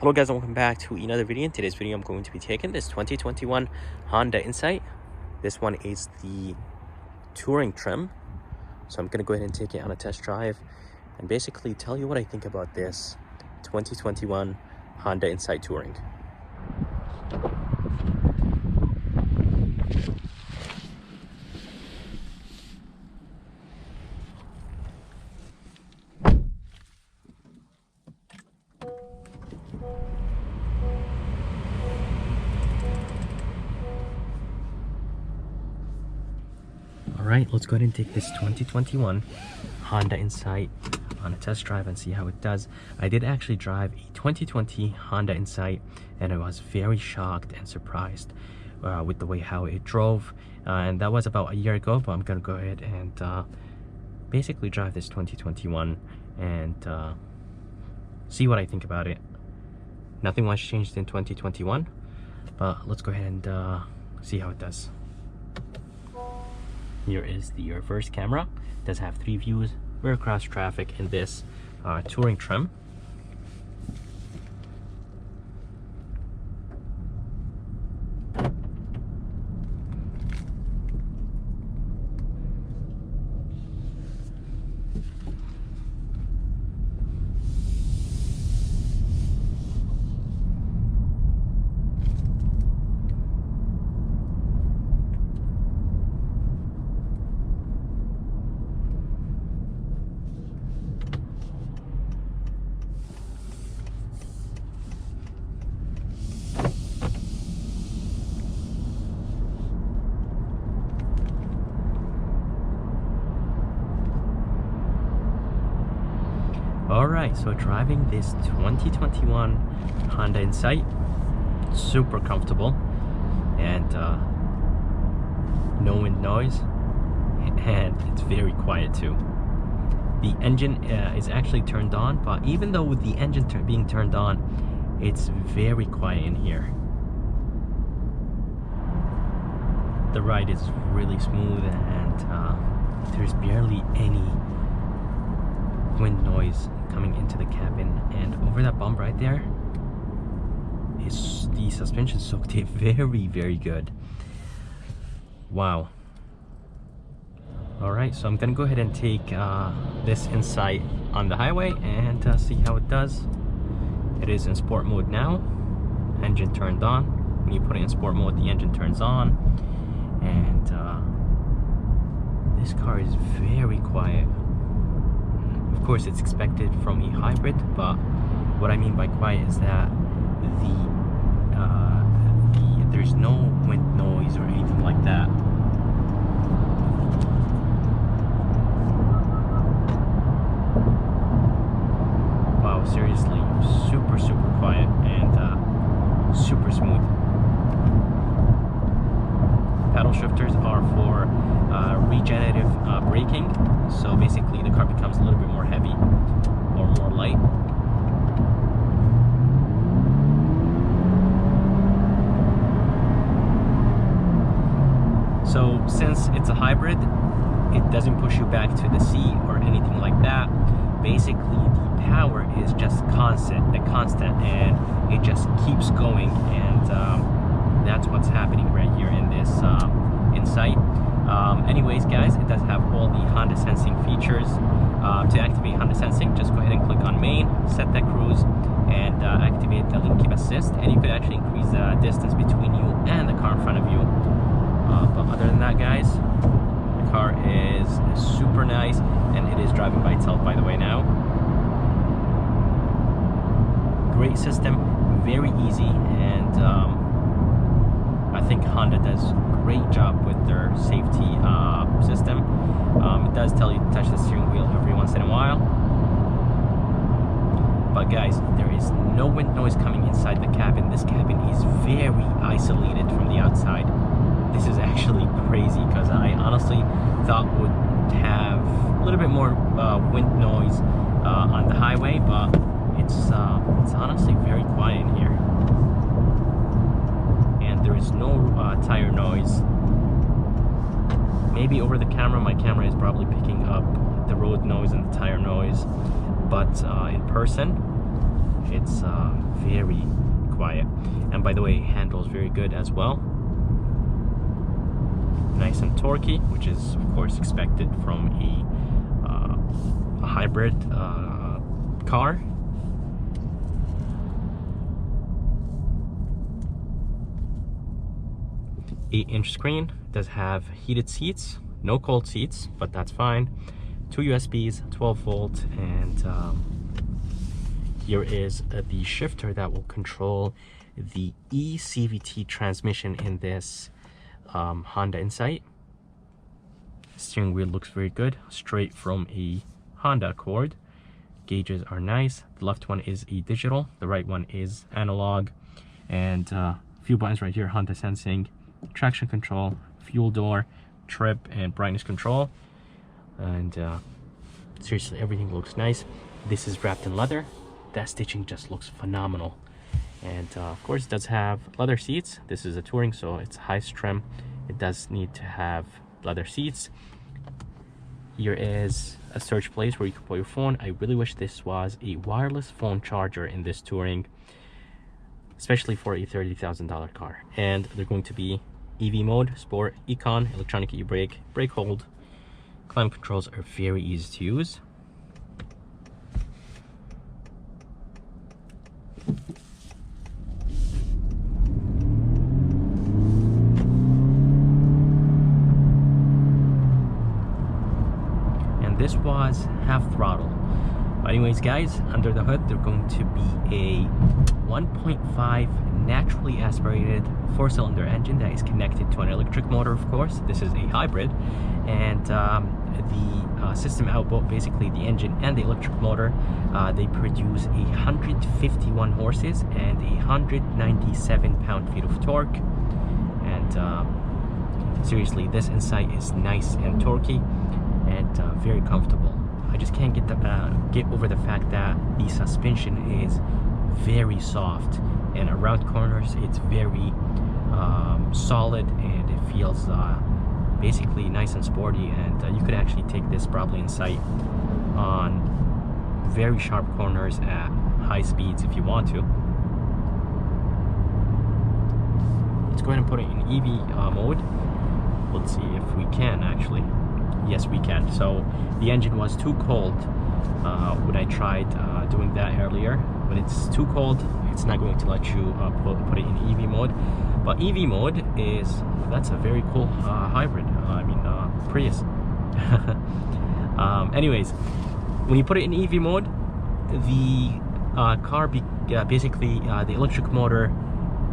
Hello guys and welcome back to another video. In today's video I'm going to be taking this 2021 Honda Insight. This one is the touring trim, so I'm going to go ahead and take it on a test drive and basically tell you what I think about this 2021 Honda Insight Touring. Alright, let's go ahead and take this 2021 Honda Insight on a test drive and see how it does. I did actually drive a 2020 Honda Insight and I was very shocked and surprised with the way how it drove. And that was about a year ago, but I'm going to go ahead and basically drive this 2021 and see what I think about it. Nothing much changed in 2021, but let's go ahead and see how it does. Here is the reverse camera. It does have 3 views. We're across traffic in this touring trim. Alright, so driving this 2021 Honda Insight, super comfortable and no wind noise, and it's very quiet too. The engine is actually turned on, but even though with the engine being turned on, it's very quiet in here. The ride is really smooth and there's barely any wind noise coming into the cabin, and over that bump right there is the suspension soaked it very good. Wow. Alright, so I'm gonna go ahead and take this Insight on the highway and see how it does. It is in sport mode now, engine turned on. When you put it in sport mode, the engine turns on, and this car is very quiet. Of course, it's expected from a hybrid, but what I mean by quiet is that there's no wind noise or anything like that. Wow, seriously, super quiet and super smooth. Paddle shifters are for regenerative braking, so basically the car becomes a little bit more heavy or more light. So since it's a hybrid, it doesn't push you back to the seat or anything like that. Basically the power is just constant, and it just keeps going, and that's what's happening right here in this Insight. Anyways guys, it does have all the Honda Sensing features. To activate Honda Sensing, just go ahead and click on main, set that cruise, and activate the lane keep assist, and you could actually increase the distance between you and the car in front of you. But other than that guys, the car is super nice, and it is driving by itself by the way now. Great system, very easy, and I think Honda does a great job with their safety system. It does tell you to touch the steering wheel every once in a while. But guys, there is no wind noise coming inside the cabin. This cabin is very isolated from the outside. This is actually crazy because I honestly thought would have a little bit more wind noise on the highway, but it's honestly very quiet in here. And there is no tire noise. Maybe over the camera, my camera is probably picking up the road noise and the tire noise, but in person it's very quiet. And by the way, it handles very good as well. Nice and torquey, which is of course expected from a hybrid car. Eight-inch screen, does have heated seats, no cold seats, but that's fine. 2 USBs, 12 volt, and here is the shifter that will control the eCVT transmission in this Honda Insight. Steering wheel looks very good, straight from a Honda Accord. Gauges are nice. The left one is a digital, the right one is analog, and a few buttons right here: Honda sensing, traction control, fuel door, trip, and brightness control. And seriously, everything looks nice. This is wrapped in leather. That stitching just looks phenomenal. And of course, it does have leather seats. This is a touring, so it's highest trim. It does need to have leather seats. Here is a storage place where you can put your phone. I really wish this was a wireless phone charger in this touring, especially for a $30,000 car. And they're going to be EV mode, sport, econ, electronic e-brake, brake hold. Climate controls are very easy to use. And this was half throttle. But anyways, guys, under the hood, they're going to be a 1.5 naturally aspirated 4-cylinder engine that is connected to an electric motor, of course. This is a hybrid, and the system output, basically the engine and the electric motor, they produce 151 horses and 197 pound-feet of torque. And seriously, this Insight is nice and torquey and very comfortable. I just can't get over the fact that the suspension is very soft, and around corners it's very solid, and it feels basically nice and sporty. And you could actually take this probably in sight on very sharp corners at high speeds if you want to. Let's go ahead and put it in EV mode. Let's see if we can actually. Yes, we can. So the engine was too cold when I tried doing that earlier. When it's too cold, it's not going to let you put it in EV mode. But EV mode that's a very cool hybrid. I mean, Prius. Anyways, when you put it in EV mode, the car basically the electric motor,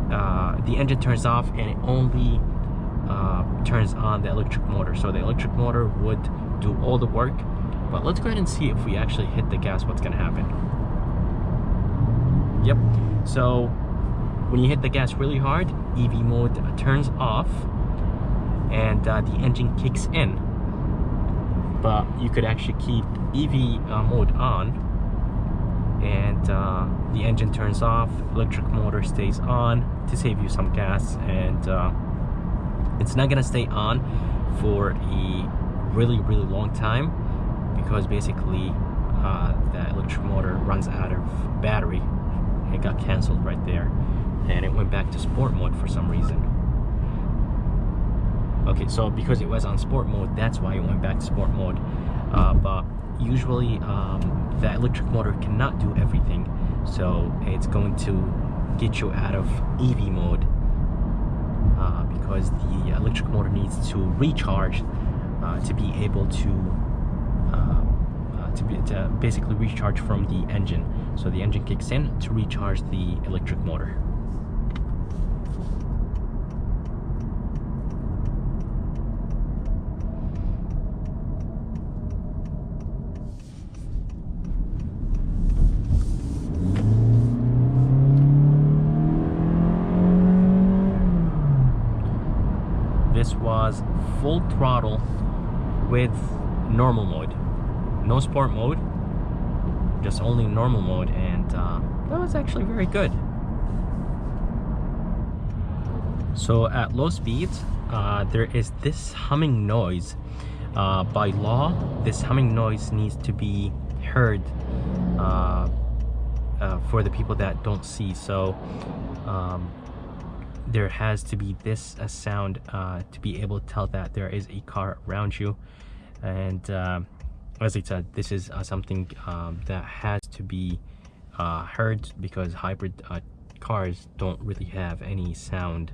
the engine turns off, and it only turns on the electric motor. So the electric motor would do all the work. But let's go ahead and see if we actually hit the gas, what's going to happen. Yep. So when you hit the gas really hard, EV mode turns off and the engine kicks in. But you could actually keep EV mode on, and the engine turns off, electric motor stays on to save you some gas. And it's not gonna stay on for a really long time, because basically the electric motor runs out of battery. It got canceled right there, and it went back to sport mode for some reason. Okay, so because it was on sport mode, that's why it went back to sport mode. But usually the electric motor cannot do everything, so it's going to get you out of EV mode, because the electric motor needs to recharge to be able to basically recharge from the engine. So the engine kicks in to recharge the electric motor. This was full throttle with normal mode, no sport mode, just only normal mode, and that was actually very good. So at low speeds, there is this humming noise. By law, this humming noise needs to be heard for the people that don't see. So there has to be this sound to be able to tell that there is a car around you. And as I said, this is something that has to be heard, because hybrid cars don't really have any sound,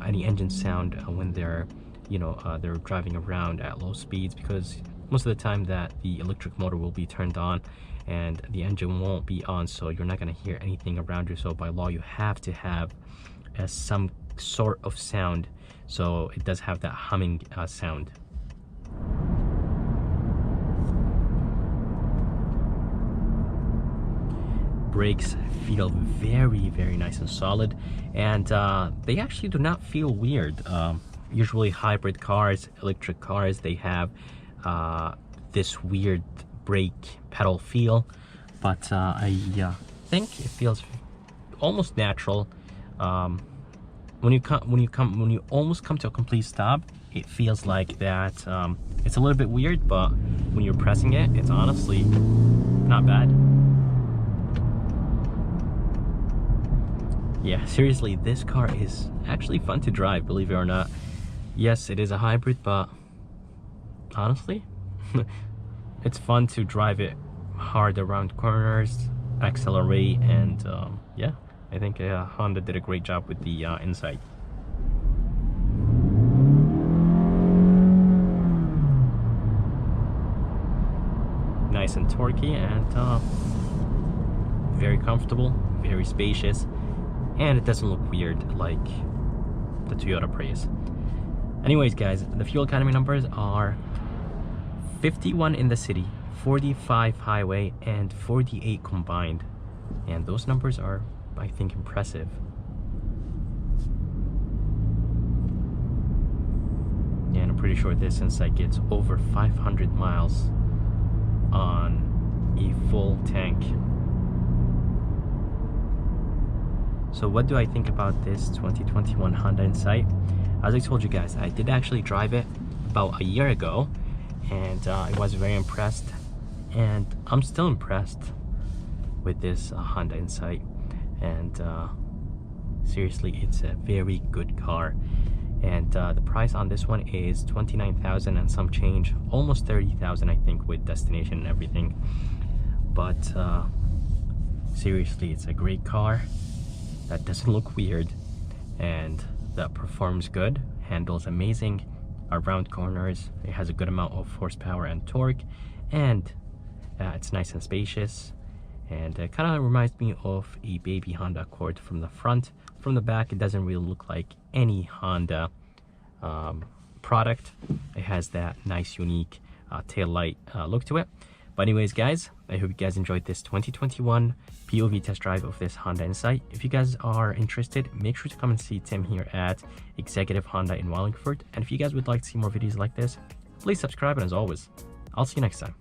any engine sound when they're they're driving around at low speeds, because most of the time that the electric motor will be turned on and the engine won't be on, so you're not going to hear anything around you. So by law you have to have some sort of sound, so it does have that humming sound. Brakes feel very nice and solid, and they actually do not feel weird. Usually hybrid cars, electric cars, they have this weird brake pedal feel, but I think it feels almost natural. When you almost come to a complete stop, it feels like that. It's a little bit weird, but when you're pressing it, it's honestly not bad. Yeah, seriously, this car is actually fun to drive, believe it or not. Yes, it is a hybrid, but honestly, it's fun to drive it hard around corners, accelerate, and yeah, I think Honda did a great job with the inside. Nice and torquey, and very comfortable, very spacious, and it doesn't look weird like the Toyota Prius. Anyways guys, the fuel economy numbers are 51 in the city, 45 highway, and 48 combined, and those numbers are, I think, impressive. Yeah, and I'm pretty sure this Insight gets over 500 miles on a full tank. So what do I think about this 2021 Honda Insight? As I told you guys, I did actually drive it about a year ago, and I was very impressed, and I'm still impressed with this Honda Insight. And seriously, it's a very good car, and the price on this one is $29,000 and some change, almost $30,000 I think, with destination and everything. But seriously, it's a great car that doesn't look weird, and that performs good, handles amazing around corners. It has a good amount of horsepower and torque, and it's nice and spacious, and it kind of reminds me of a baby Honda Accord from the front. From the back, it doesn't really look like any Honda product. It has that nice unique tail light look to it. But anyways guys, I hope you guys enjoyed this 2021 POV test drive of this Honda Insight. If you guys are interested, make sure to come and see Tim here at Executive Honda in Wallingford. And if you guys would like to see more videos like this, please subscribe, and as always, I'll see you next time.